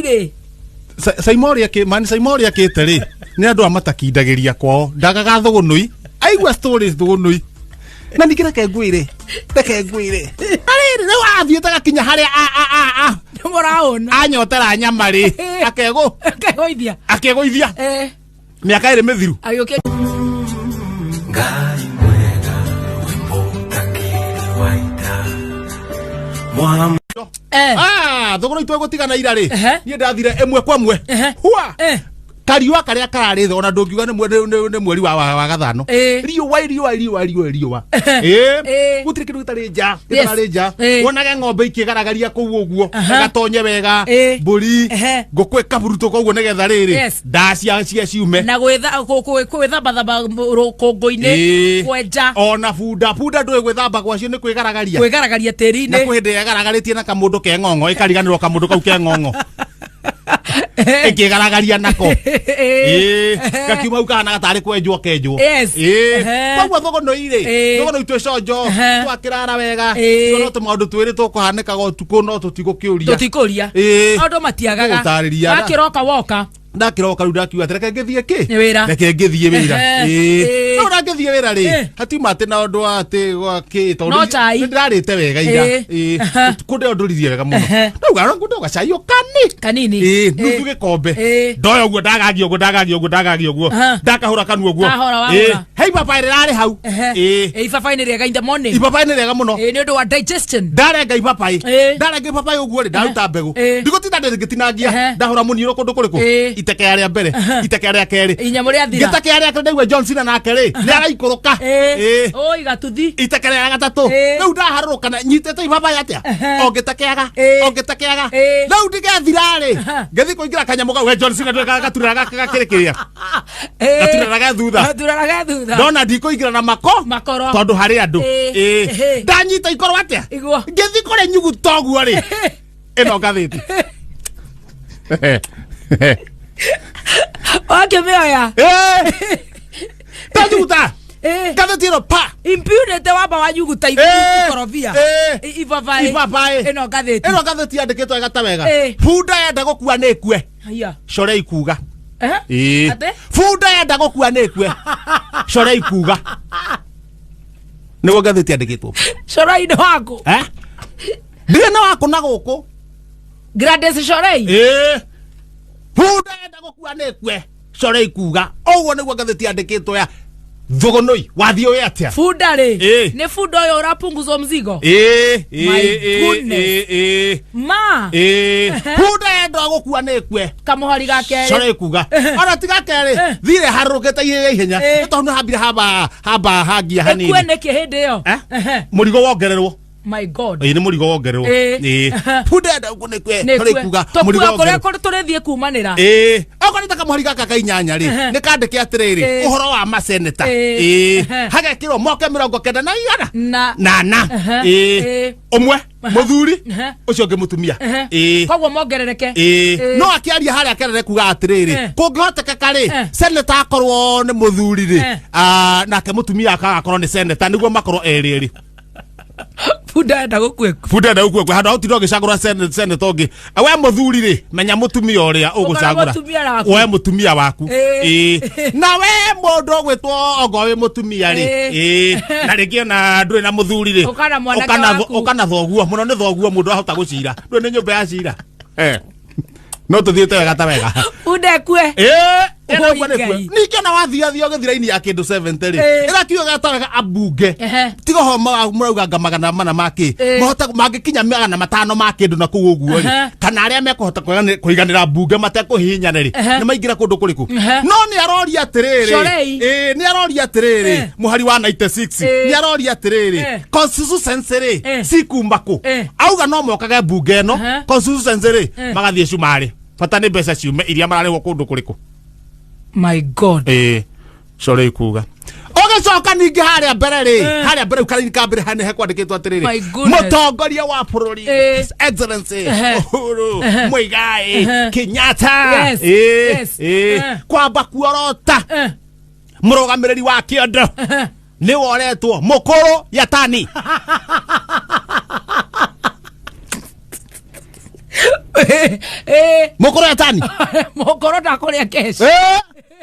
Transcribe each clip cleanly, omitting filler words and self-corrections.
ire Saimoria ke man Saimoria ke tere ni andu amataki kwao ndagaga thugunoi aigua stories thugunoi na nikira ke ngwire ari ni wathie tagakinya haria moraona anyotera nyama ri akegoithia miaka iri mithiru ayoke ngai mwega wimbo ndakindagìria waita mwa thugunoi twegutigana ira ri nie ndathire emwe kwa mwe hua kariwa karia kararithwo ona ndungiuga ni mweri wa gathano riwa gutire kindu gitari nja gitari nja wonage ng'ombe ikigaragaria kuu uguo gatonye wega mburi ngũkũ ikaburuto koguo nigetha riri ndacia ciume na gwithamba rũkũngũ-inĩ kwenja ona bunda ndũĩ gwĩthamba gwacio nĩ kwĩgaragaria tĩri-inĩ na kwĩ hĩndĩ yagaragaritie na kamũndũ ke ng'ong'o ikariganĩrwo kamũndũ kau ke ng'ong'o ikigaragaria nako gakiuma u kana gatari kwenjwo kenjwo koguo thugunoi tweconjo twakirara wega no tumaundu twiri tukuhanikaga utuku no tutigũkĩũria andu matiagaga gakiroka woka ndakiroka riu ndakiuga reke ngithie ki reke ngithie wira no ndangithie wira ri hatiuma ati na undu ati gwaki tondu ndirarite wega ira kunde nduririe wega muno ndauga no kunde gacai kanini nuthu gikombe ndoyo guo ndagagio guo ndakahura kanua guo hei papa irari hau papa ni rega in the morning papa ni rega muno ni undu wa digestion ndarenga papa uguo ri ndaruta mbegu ndigutinda ndigitinangia ndahura muniro kundu kuriku iteke ya mbere iteke ya keri inyamo ria thira iteke ya keri ndaiwe Johnson na keri ni araikuruka oi gatuthi iteke ya gatatu riu ndaharuruka na nyitete papa yatia ongitekeaga riu ndigathirari ngithi kuingira kanyamu gau Johnson ndweka gaturira gakirikiria gaturira thutha ndona ndikuingira na makoro tondu hari andu ndanyita ikoro atia ngithi kure nyugu toguo ri ino gathiti okay meoya tajuta gathitiro pa impunity wamba wanyuguta ikorobia ibabai ino gathiti yandikitwo gata wega bunda yenda gukua ni kue core ikuga bunda yenda gukua ni kue core ikuga niguo gathiti yandikitwo core-ini waku ndire na waku na guku Gladys Shorei bunda yenda gukua ni kue core ikuga oguo niguo gathiti yandikitwo ya thugunoi wathio we atia funda ri ni funda yo rapunguzwa mzigo my goodness ma funda endo gukua ni kwe kamuhari gake core kuga ona tiga kere thire harukete ihenya tondu hambire hamba hagia hanini kwene kihindi yo murigo wongererwo my god ni murigo wongererwo funda endo gukua ni kwe core kuga murigo wongererwo turithie kumanira okorita kamuhari gaka kainyanya ri ni kandike atiriri uhoro wa maseneta hagekirwo moke 90 na umwe muthuri ucio ngi mutumia kogwo mongerereke no akiaria haria akerere kuga atiriri kungihoteka ri seneta akorwo ni muthuri ri nake mutumia akagakorwo ni seneta niguo makorwo eriri funda enda gukue handu autiro gicagura seneta ungi we muthuri ri menya mutumia uria ugucagura we mutumia waku na we mundu gwitwo ongo we mutumia ri na ringi ona nduri na muthuri ri ukana thoguo muno ni thoguo mundu ahota gucira nduri ni nyumba ya cira no tuthiete wega ta wega undekue nikio na wathia githira-ini ya kindu 70 ri irakiuga gataga abunge tigo ho murauga magana mana maki mohota magikinya 500 ma kindu na kuu uguo ri kana aria mekuhota kuiganira bunge matekuhinyana ri ni maingira kundu kuriku no ni aroria atiriri ni aroria atiriri muhari wa 96 ni aroria atiriri constituency ri sikumbaku auga no mokage bunge no constituency ri magathie cumari fata ni mbeca ciume iria mararehwo kundu kuriku my god core ikuga ogecoka ningi haria mbere ri haria mbere ukari kambere hane hekwandikitwo atiriri mutongoria wa bururi His Excellency Uhuru Muigai Kenyatta kwamba kuorota murugamiriri wa kiondo ni woretwo mukuru yatani Mukoro ya tani. Mukoro ndakuria kesho.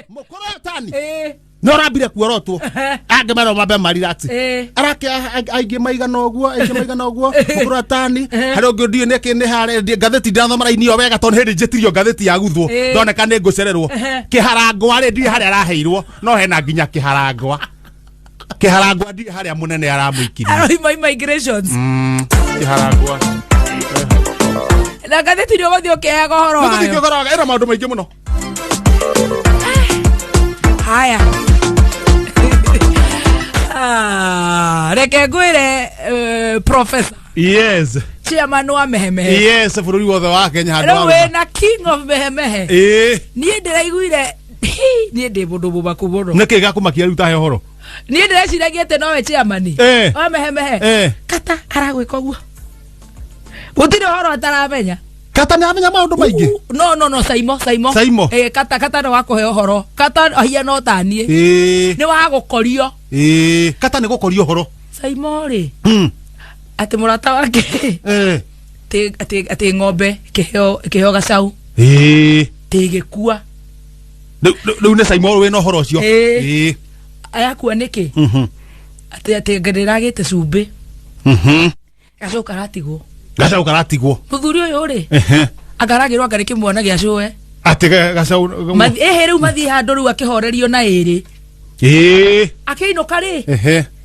Mukoro ya tani. No rabire kuorotwo. Age mara mabe marirati. Arake aige maigana oguo, mukoro ya tani. Hari ongi ne hare gatheti ndathoma raini yo wega ton hindi njetirio gatheti ya guthwo. Ndoneka ne ngucererwo. Kiharangwa ri ndi hari araheirwo, no hena nginya kiharangwa. Kiharangwa ndi hari munene aramuikirie. Aroi migrations. Kiharangwa. Na gatheti rio gothio kega horo. Gatheti kega era maundu maingi muno. Haya. Reke ngwire professor. Yes. Chairman wa mehemehe. Yes, bururi wothe wa Kenya handu. Rewe na king of mehemehe. Nie ndiraiguire nie ndi mundu mubaku muno. Niki gakumakia ruta he horo. Nie ndiraciragiete nowe chairman. Wa mehemehe. Kata aragwika uguo. Gutire horo ataramenya. Kata ni amenya maundu maingi. No saimo. Kata no wakuhe horo. Kata ahia no tanie. Ni wa gukorio. Kata ni gukorio horo. Saimo ri. Ati murata wake. Ati ng'ombe kiheo gacau. Tigikua. Riu ni Saimo we no horo ucio. Ayakua niki? Ati ndiragite cumbi. Gacoka ratigwo. Muthuri uyu ri. Agaragirwo ngariki mwana gia cue. Ati gacau. Riu mathi handu riu akihorerio na iri. Akiinuka ri.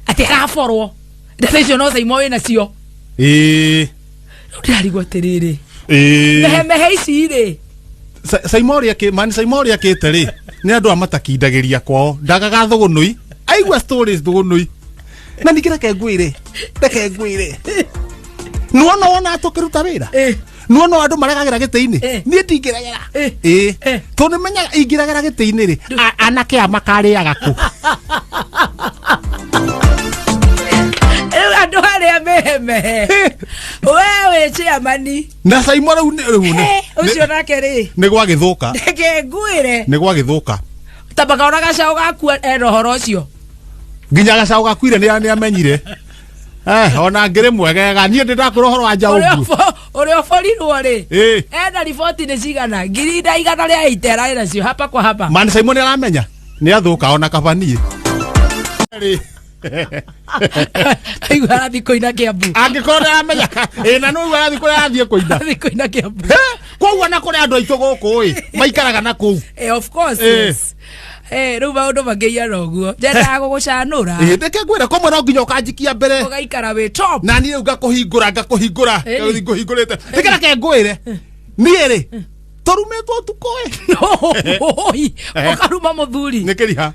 Ati gaforwo. Ndecicio no Saimo ina cio. Ndirarigwo atiriri. Mehemehe ici ri. Saimo ri akite ri. Ni andu amatakindagìria kwao. Ndagaga thugunoi. Aigua stories thugunoi. Na nikira ngwire. Nuona wona atukiruta wira. Nuona andu maregagira giti-ini. Nie ndingiragera. To ni menya ingiragera giti-ini ri. Anake amakariaga ku. Andu aria mehemehe. Wewe chairman. Na Saimo riu ne. Ucio nake ri. Ni gwa githuka. Ndeke ngwire. Ni gwa githuka. Tabaga ona gacau gakua rohoro ucio. Nginya gacau gakuire ni amenyire. Ona ngire mwegega nie ndakura horo wa jaungu. Uri oforirwo ri. Ena report ni cigana. Ngiri igana ria itera ira cio hapa kwa hapa. Man Saimo ni aramenya. Ni athuka ona kabanie. Aigua arathi kuina Kiambu. Angikora aramenya. Na no arathi kuria athie kuina. Arathi kuina Kiambu. Kwao na kuria andu aitu guku maikaraga na kuu. Of course. Yes. Riu maundu mangiia uguo. Ndendaga gugucanura. Ndeke ngwira komwe no nginya ukanjikia mbere. Ugaikara wi top. Na ni riu ngakuhingura. Nguhingurite. Ndekera ke ngwire. Nie ri. Torumetwo tukoe. No. Ukaruma muthuri. Nikiriha.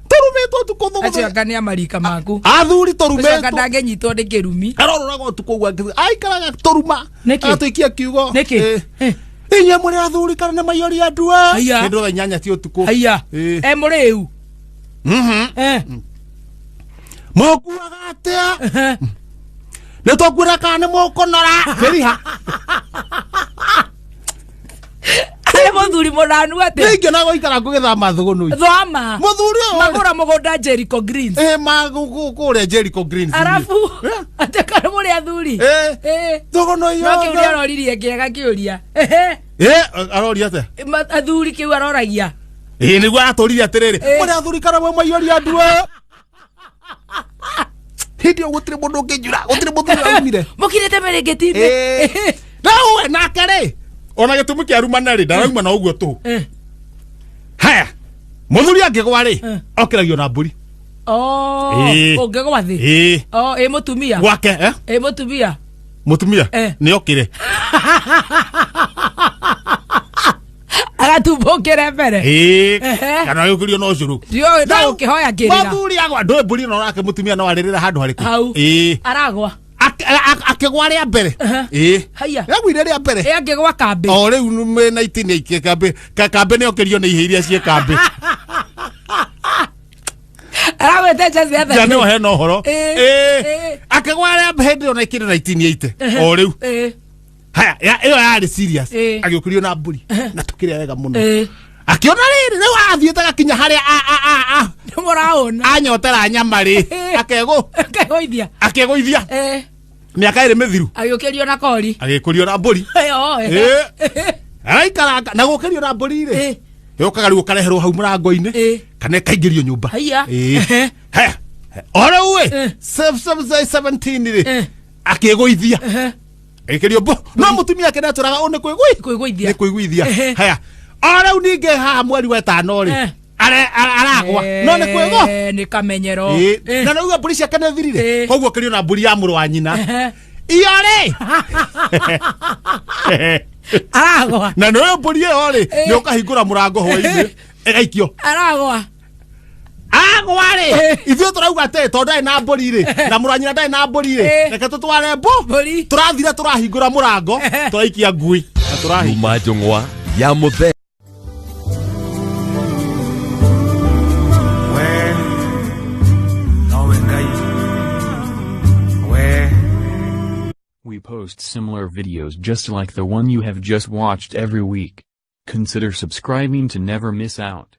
Torumetwo tuko. Acha ngania marika maku. Athuri torumetwo. Acha ndange nyitwo ndi kirumi. Arorora tuko gwa. Aikaraga toruma. Atuikia kiugo. Niki. Inye muri athuri kana ne mayori andua. Ndio nyanya ti utuko. Haya. Muriu. Mokuaga atia. Nitwakwira kana mukonora. Keriha. Muthuri munanu ati. Ningi na goikara ngugithama thugunoi. Thoma. Muthuri o. Magura mugunda Jericho Greens. Kure Jericho Greens. Arafu. Atakara muri athuri. Thugunoi yo. Nokiuria aroririe kiega kiuria. Aroria ate. Athuri kiu aroragia. Niguo araturirie atiriri. Muri athuri kana mwe mayori andua. Hidio gutire mundu nginjura. Gutire muthuri aumire. Mukirete merengeti-ini. Nawe nake ri. Ona gitumi kia rumana ri ndarauma na uguo tu. Haya. Muthuri angigwa ri. Okiragio na mburi. Ungigwa thi. Mutumia. Gwake mutumia. Mutumia ni okire. Agatumbukire mbere. Kana yukirio no curu. Dio na ukihoya ngirira. Muthuri agwa ndo mburi no nake mutumia no aririra handu hariku. Aragwa. Akigwa ria mbere. Haya. Yagwire ria mbere. Angigwa kambe. O riu me 19 ikie kambe. Kambe ni okirio ni ihiria cie kambe. Aragwete chance ya thani. Jana he no horo. Akigwa ria mbere ona ikire 1980. O riu. Haya, iyo yari serious. Agiukirio na mburi. Na tukire wega muno. Akiona riri riu athiete gakinya haria muraona anyotera nyama ri. Akegũithia. miaka iri mithiru agĩũkĩrio na kori agĩkũrio na mbũri araikaranga na gũkĩrio na mbũri rĩ yokaga rĩu ũkareherwo hau mũrango-inĩ kana ĩkaingĩrio nyũmba o rĩu ĩ 17 rĩ akĩgũithia agĩkĩrio mbũ no mũtumia akĩnetũraga ũ nĩ kwĩgũithia haya o rĩu ningĩ haha mweri wa ĩtano rĩ aragwa no nĩ kwĩgwo nĩ kamenyero na rĩu mbũri ciake nĩ thirire koguo kĩrio na mbũri ya mũrũ wa nyina iyo rĩ aragwa na nĩwe mbũri ĩyo rĩ nĩ ũkahingũra mũrango hwainĩ ĩgaikio aragwa rĩ ithuĩ tũrauga atĩ tondũ ndarĩ na mbũri rĩ na mũrũ wa nyina ndarĩ na mbũri rĩ reke tũtware mbũri tũrathira tũrahingũra mũrango tũraikia ngui na tũrahinga Njung'wa ya mũthee. We post similar videos just like the one you have just watched every week. Consider subscribing to never miss out.